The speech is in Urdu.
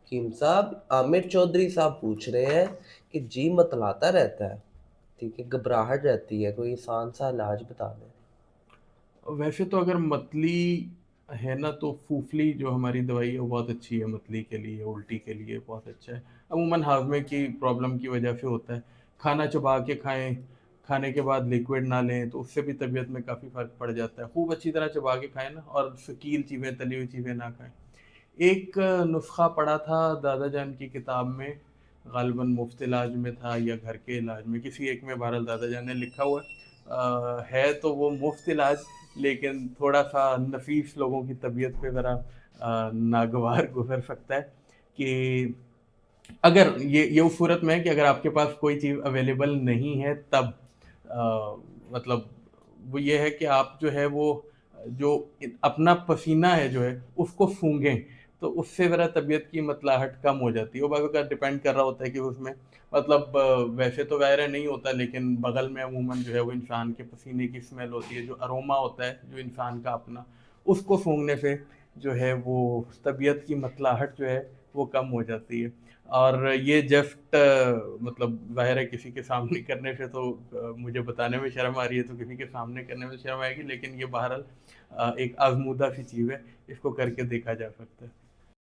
حکیم صاحب، عامر چودھری صاحب پوچھ رہے ہیں کہ جی متلاتا رہتا ہے، ٹھیک ہے، گھبراہٹ رہتی ہے، کوئی آسان سا علاج بتا دیں۔ ویسے تو اگر متلی ہے نا تو پھوپھلی جو ہماری دوائی ہے وہ بہت اچھی ہے، متلی کے لیے، الٹی کے لیے بہت اچھا ہے۔ عموماً ہاضمے کی پرابلم کی وجہ سے ہوتا ہے، کھانا چبا کے کھائیں، کھانے کے بعد لیکوڈ نہ لیں تو اس سے بھی طبیعت میں کافی فرق پڑ جاتا ہے۔ خوب اچھی طرح چبا کے کھائیں نا، اور ثقیل چیزیں، تلی ہوئی چیزیں نہ کھائیں۔ ایک نسخہ پڑھا تھا دادا جان کی کتاب میں، غالباً مفت علاج میں تھا یا گھر کے علاج میں، کسی ایک میں بہرحال دادا جان نے لکھا ہوا ہے تو وہ مفت علاج، لیکن تھوڑا سا نفیس لوگوں کی طبیعت پہ ذرا ناگوار گزر سکتا ہے کہ اگر یہ اس صورت میں ہے کہ اگر آپ کے پاس کوئی چیز اویلیبل نہیں ہے تب مطلب وہ یہ ہے کہ آپ جو ہے وہ جو اپنا پسینہ ہے جو ہے اس کو سونگھیں، تو اس سے ذرا طبیعت کی متلاحٹ کم ہو جاتی ہے۔ وہ بعض اوقات ڈپینڈ کر رہا ہوتا ہے کہ اس میں مطلب ویسے تو ظاہر ہے نہیں ہوتا، لیکن بغل میں عموماً جو ہے وہ انسان کے پسینے کی اسمیل ہوتی ہے، جو اروما ہوتا ہے جو انسان کا اپنا، اس کو سونگھنے سے جو ہے وہ طبیعت کی متلاحٹ جو ہے وہ کم ہو جاتی ہے۔ اور یہ جسٹ مطلب ظاہر ہے کسی کے سامنے کرنے سے تو مجھے بتانے میں شرم آ رہی ہے، تو کسی کے سامنے کرنے میں شرم آئے گی، لیکن یہ بہرحال ایک آزمودہ سی چیز ہے، اس کو کر کے دیکھا جا سکتا ہے۔